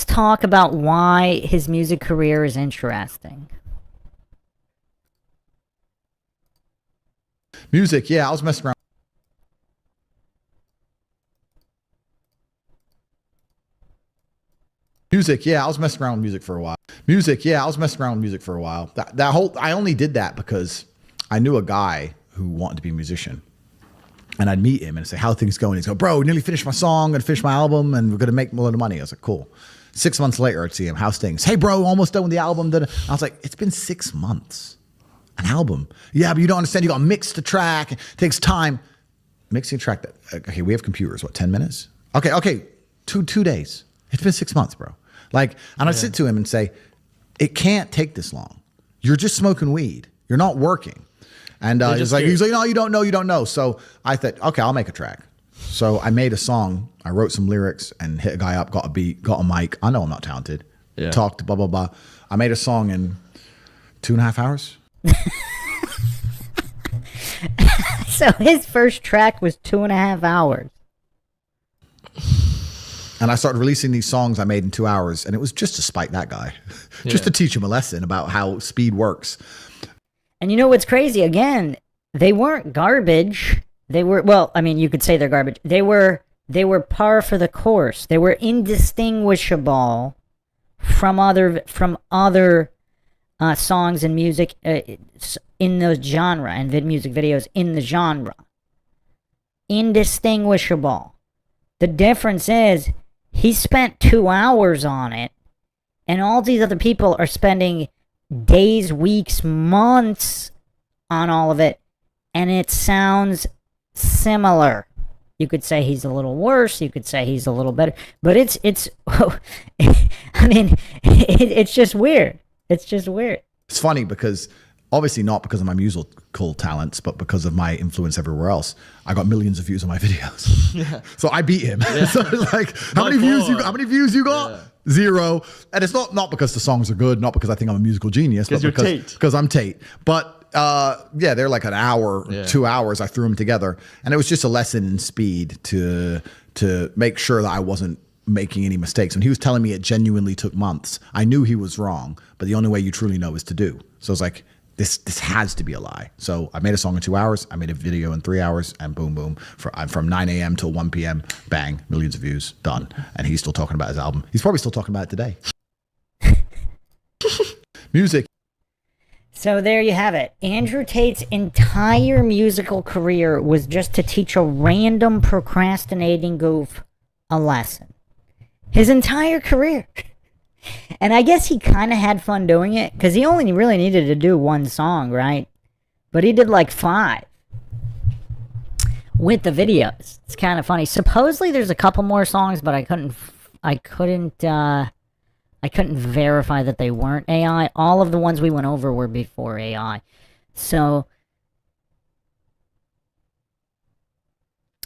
talk about why his music career is interesting. Music, yeah, I was messing around. Music, yeah, I was messing around with music for a while. That whole, I only did that because I knew a guy who wanted to be a musician. And I'd meet him and say, how are things going? He'd go, bro, nearly finished my song, gonna finish my album, and we're gonna make a lot of money. I was like, cool. 6 months later, I'd see him, how's things? Hey, bro, almost done with the album. I was like, it's been 6 months. An album. Yeah, but you don't understand. You gotta mix the track. It takes time. Mixing a track, okay, we have computers, what, 10 minutes? Okay, two days. It's been 6 months, bro. Like, and I'd sit to him and say, it can't take this long. You're just smoking weed. You're not working. And he's like, no, you don't know. So I thought, okay, I'll make a track. So I made a song. I wrote some lyrics and hit a guy up, got a beat, got a mic. I know I'm not talented. Yeah. Talked, blah, blah, blah. I made a song in 2.5 hours. So his first track was 2.5 hours. And I started releasing these songs I made in 2 hours. And it was just to spite that guy. Just to teach him a lesson about how speed works. And you know what's crazy? Again, they weren't garbage. They were, well, I mean, you could say they're garbage. They were par for the course. They were indistinguishable from other songs and music in the genre and music videos in the genre. Indistinguishable. The difference is he spent 2 hours on it, and all these other people are spending days, weeks, months on all of it, and it sounds similar. You could say he's a little worse, you could say he's a little better, but it's I mean, it's just weird. It's just weird. It's funny because obviously not because of my musical talents, but because of my influence everywhere else. I got millions of views on my videos. Yeah. So I beat him. Yeah. So it's like, how many views you got? Yeah. 0. And it's not because the songs are good, not because I think I'm a musical genius, but because I'm Tate. But yeah, they're like an hour, 2 hours. I threw them together, and it was just a lesson in speed to make sure that I wasn't making any mistakes. When he was telling me it genuinely took months, I knew he was wrong, but the only way you truly know is to do. So I was like, this has to be a lie. So I made a song in 2 hours. I made a video in 3 hours, and boom, boom. From 9 a.m. till 1 p.m., bang, millions of views, done. And he's still talking about his album. He's probably still talking about it today. Music. So there you have it. Andrew Tate's entire musical career was just to teach a random procrastinating goof a lesson. His entire career. And I guess he kind of had fun doing it, because he only really needed to do one song, right? But he did like 5 with the videos. It's kind of funny. Supposedly there's a couple more songs, but I couldn't verify that they weren't AI. All of the ones we went over were before AI. So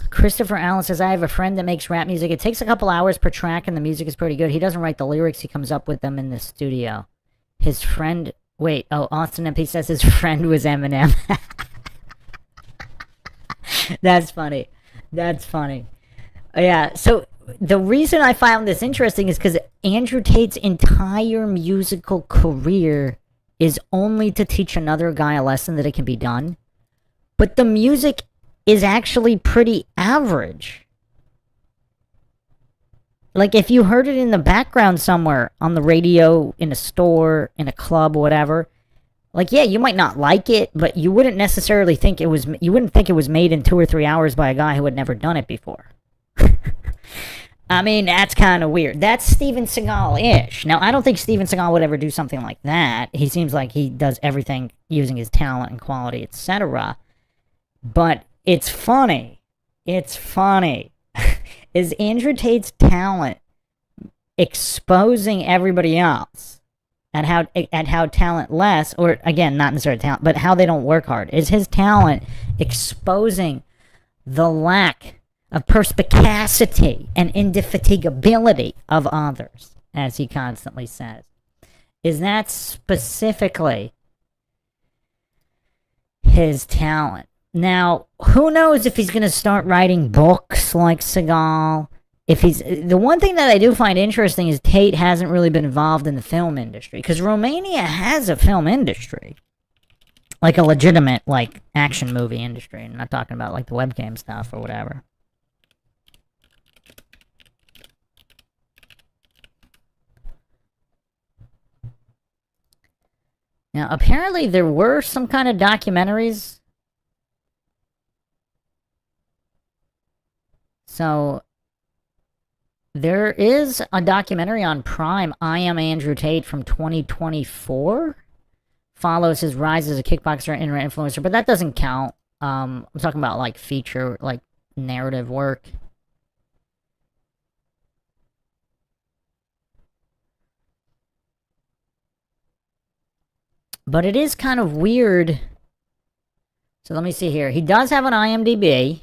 Christopher Allen says, I have a friend that makes rap music. It takes a couple hours per track, and the music is pretty good. He doesn't write the lyrics. He comes up with them in the studio. His friend... Wait. Oh, Austin MP says his friend was Eminem. That's funny. That's funny. Yeah, so the reason I found this interesting is because Andrew Tate's entire musical career is only to teach another guy a lesson that it can be done. But the music is actually pretty average. Like, if you heard it in the background somewhere, on the radio, in a store, in a club, whatever, like, yeah, you might not like it, but you wouldn't necessarily think it was, you wouldn't think it was made in 2 or 3 hours by a guy who had never done it before. I mean, that's kind of weird. That's Steven Seagal-ish. Now, I don't think Steven Seagal would ever do something like that. He seems like he does everything using his talent and quality, etc. But it's funny. It's funny. Is Andrew Tate's talent exposing everybody else at how talentless, or again, not necessarily talent, but how they don't work hard? Is his talent exposing the lack of perspicacity and indefatigability of others, as he constantly says? Is that specifically his talent? Now, who knows if he's going to start writing books like Seagal? If he's, the one thing that I do find interesting is Tate hasn't really been involved in the film industry, because Romania has a film industry, like a legitimate like action movie industry. I'm not talking about like the webcam stuff or whatever. Now, apparently there were some kind of documentaries. So, there is a documentary on Prime, I Am Andrew Tate, from 2024. Follows his rise as a kickboxer and internet influencer, but that doesn't count. I'm talking about, like, feature, like, narrative work. But it is kind of weird. So let me see here. He does have an IMDb.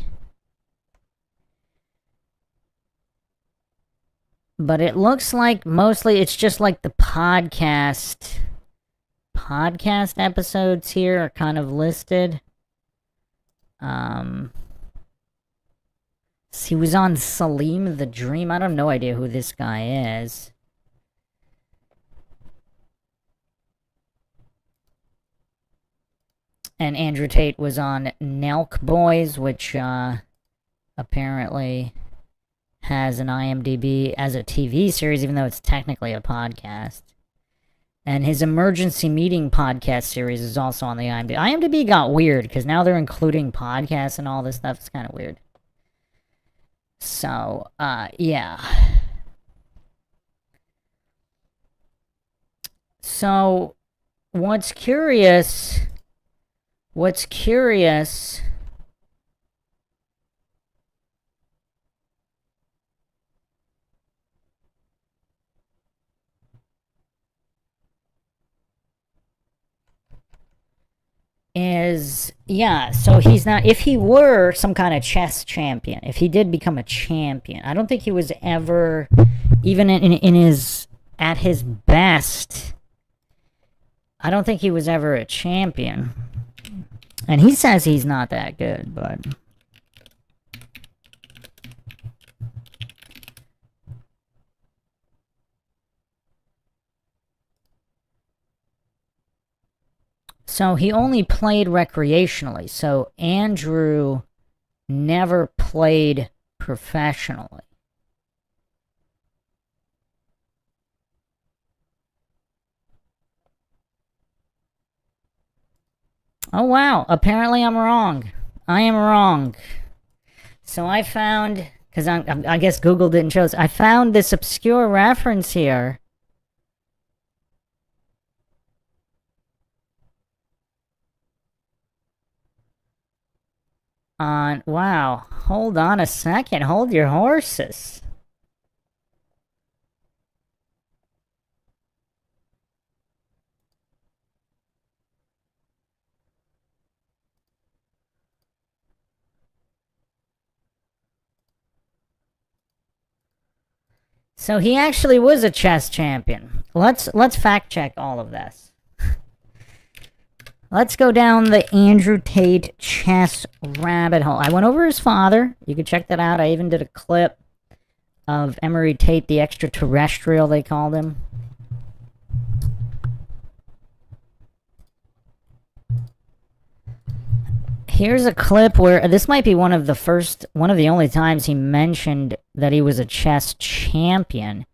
But it looks like mostly it's just like the podcast episodes here are kind of listed. He was on Salim the Dream. I don't no idea who this guy is. And Andrew Tate was on Nelk Boys, which apparently has an IMDb as a TV series, even though it's technically a podcast. And his Emergency Meeting podcast series is also on the IMDb. IMDb got weird, because now they're including podcasts and all this stuff. It's kind of weird. So, yeah. So, what's curious is, yeah, so he's not, if he were some kind of chess champion, if he did become a champion, I don't think he was ever, even in his, at his best, I don't think he was ever a champion. And he says he's not that good, but... So he only played recreationally. So Andrew never played professionally. Oh, wow. Apparently I'm wrong. I am wrong. So I found, because I guess Google didn't show us, I found this obscure reference here. Wow. Hold on a second. Hold your horses. So he actually was a chess champion. Let's fact check all of this. Let's go down the Andrew Tate chess rabbit hole. I went over his father. You can check that out. I even did a clip of Emery Tate, the extraterrestrial, they called him. Here's a clip where this might be one of the only times he mentioned that he was a chess champion.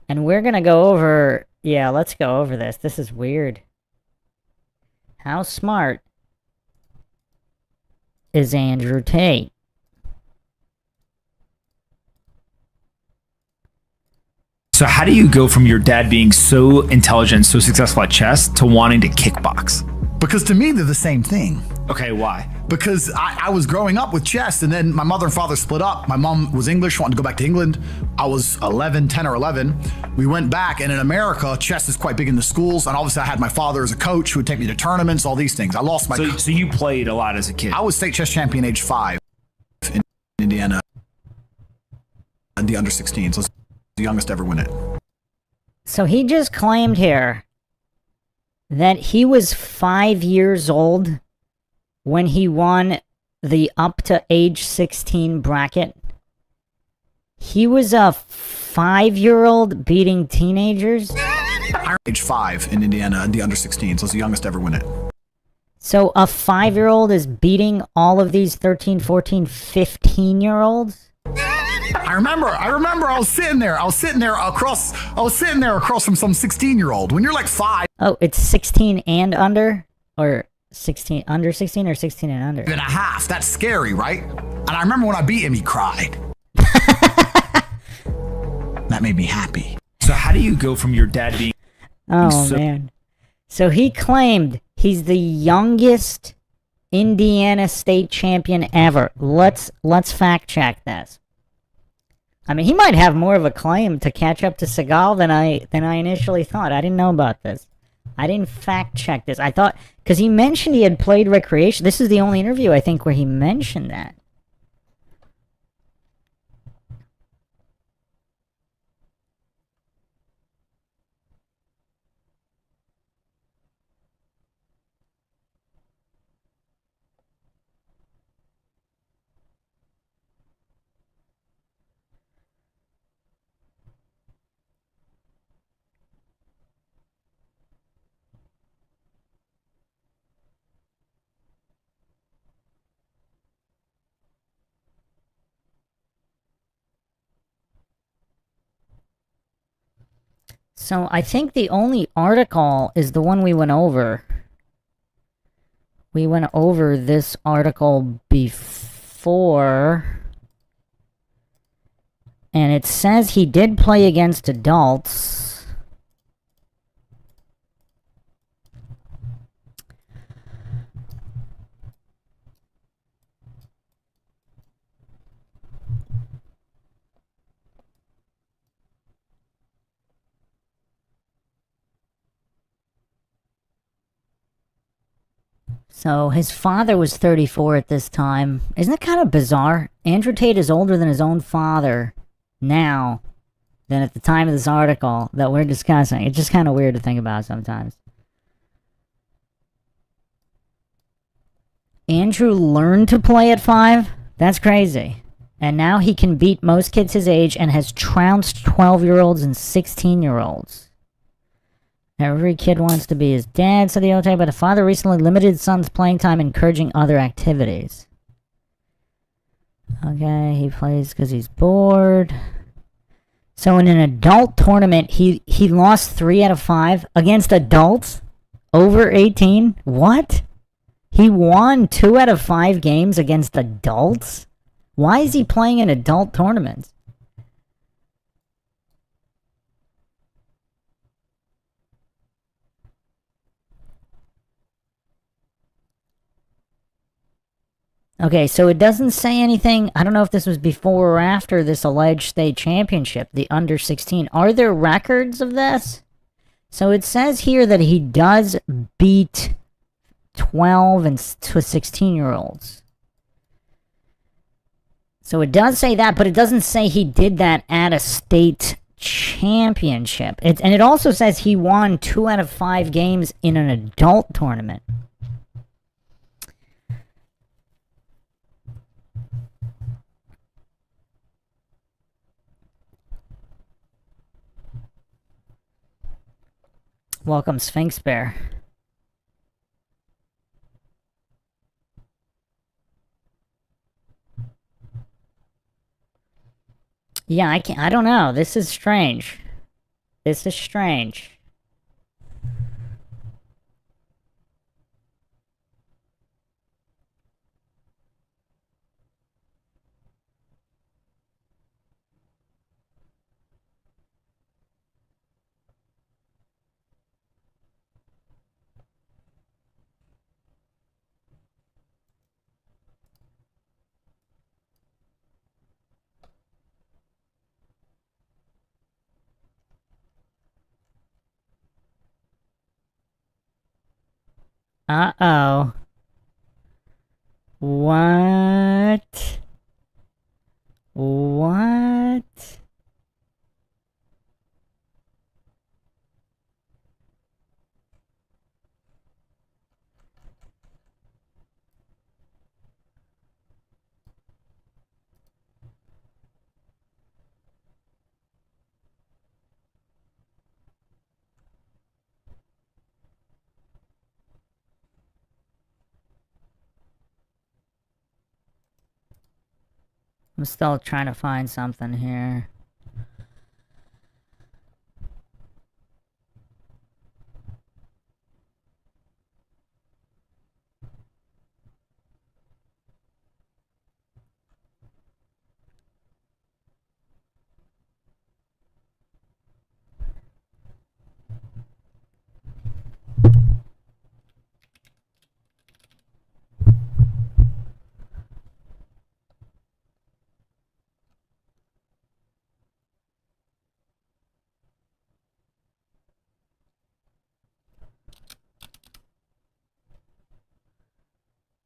And we're going to go over, yeah, let's go over this. This is weird. How smart is Andrew Tate? So how do you go from your dad being so intelligent, so successful at chess, to wanting to kickbox? Because to me, they're the same thing. Okay, why? Because I was growing up with chess, and then my mother and father split up. My mom was English, wanted to go back to England. I was 10 or 11. We went back, and in America, chess is quite big in the schools. And obviously, I had my father as a coach who would take me to tournaments, all these things. I lost my... So you played a lot as a kid? I was state chess champion age 5 in Indiana, and the under 16. So I was the youngest to ever win it. So he just claimed here that he was 5 years old when he won the up to age 16 bracket. He was a 5-year-old beating teenagers. Age 5 in Indiana, the under 16. So I was the youngest to ever win it. So a 5-year-old is beating all of these 13, 14, 15-year-olds? I remember I was sitting there across from some 16-year-old. When you're like 5 Oh, it's 16 and under? Or 16 under 16 or 16 and under? and a half, that's scary, right? And I remember when I beat him, he cried. That made me happy. So how do you go from your dad being... Oh, man. So he claimed he's the youngest Indiana state champion ever. Let's fact check this. I mean, he might have more of a claim to catch up to SEAGAL than I initially thought. I didn't know about this. I didn't fact check this. I thought, because he mentioned he had played recreation. This is the only interview, I think, where he mentioned that. So I think the only article is the one we went over. We went over this article before. And it says he did play against adults. So his father was 34 at this time. Isn't that kind of bizarre? Andrew Tate is older than his own father now than at the time of this article that we're discussing. It's just kind of weird to think about sometimes. Andrew learned to play at 5? That's crazy. And now he can beat most kids his age and has trounced 12-year-olds and 16-year-olds. Every kid wants to be his dad, said the OTA, but the father recently limited son's playing time, encouraging other activities. Okay, he plays because he's bored. So in an adult tournament, he lost 3 out of 5 against adults over 18? What? He won 2 out of 5 games against adults? Why is he playing in adult tournaments? Okay, so it doesn't say anything. I don't know if this was before or after this alleged state championship, the under 16. Are there records of this? So it says here that he does beat 12 and to 16-year-olds. So it does say that, but it doesn't say he did that at a state championship. And it also says he won 2 out of 5 games in an adult tournament. Welcome, Sphinx Bear. Yeah, I don't know. This is strange. This is strange. Uh-oh. What? What? I'm still trying to find something here.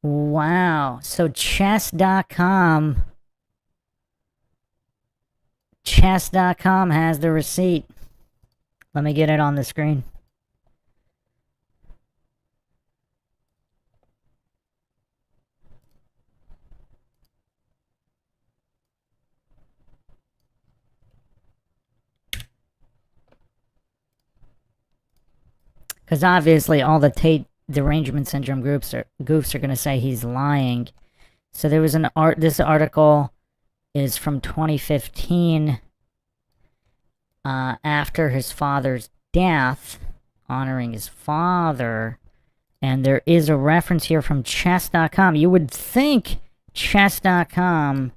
Wow. So chess.com has the receipt. Let me get it on the screen. Because obviously all the TATE derangement syndrome goofs are going to say he's lying. So there was this article is from 2015, after his father's death, honoring his father, and there is a reference here from chess.com. You would think chess.com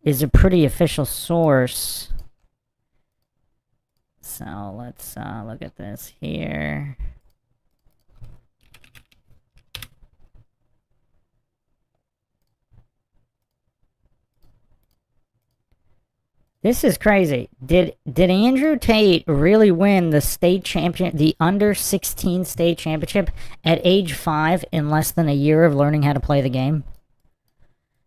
is a pretty official source. So let's look at this here. This is crazy. Did Andrew Tate really win the state champion, the under 16 state championship at age 5 in less than a year of learning how to play the game?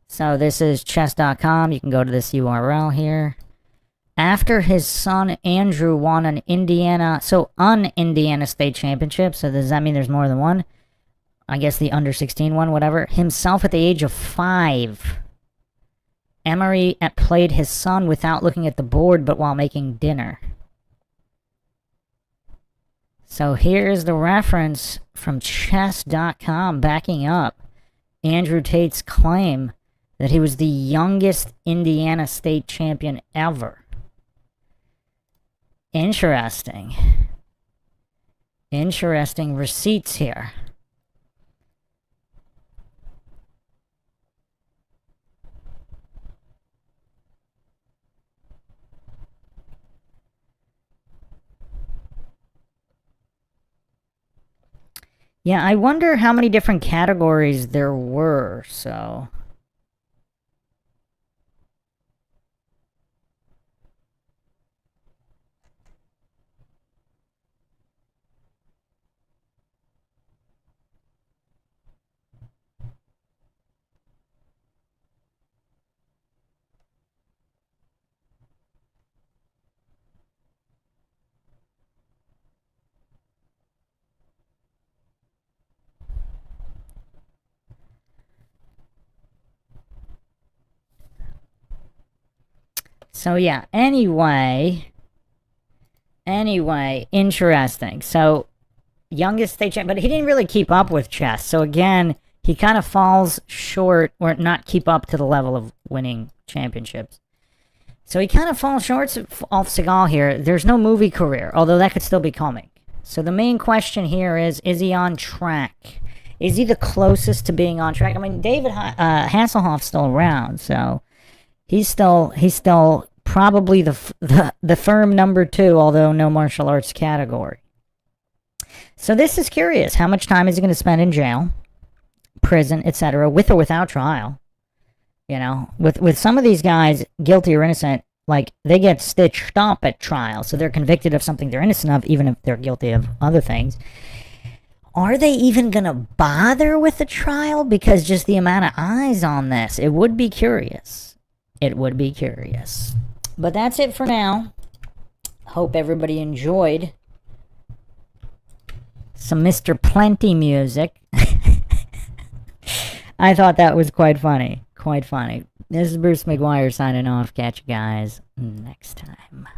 So this is chess.com. You can go to this URL here. After his son Andrew won an Indiana state championship, so does that mean there's more than one? I guess the under 16 one, whatever. Himself at the age of 5. Emery played his son without looking at the board, but while making dinner. So here's the reference from chess.com backing up Andrew Tate's claim that he was the youngest Indiana state champion ever. Interesting. Interesting receipts here. Yeah, I wonder how many different categories there were, so... So yeah, anyway, interesting. So, youngest state champ, but he didn't really keep up with chess. So again, he kind of falls short, or not keep up to the level of winning championships. So he kind of falls short off Seagal here. There's no movie career, although that could still be coming. So the main question here is he on track? Is he the closest to being on track? I mean, David Hasselhoff's still around, so he's still probably the firm number 2, although no martial arts category. So this is curious. How much time is he going to spend in jail, prison, etc., with or without trial? You know, with some of these guys, guilty or innocent, like, they get stitched up at trial, so they're convicted of something they're innocent of, even if they're guilty of other things. Are they even going to bother with the trial? Because just the amount of eyes on this, it would be curious. It would be curious. But that's it for now. Hope everybody enjoyed some Mr. Plenty music. I thought that was quite funny. Quite funny. This is Bruce McGuire signing off. Catch you guys next time.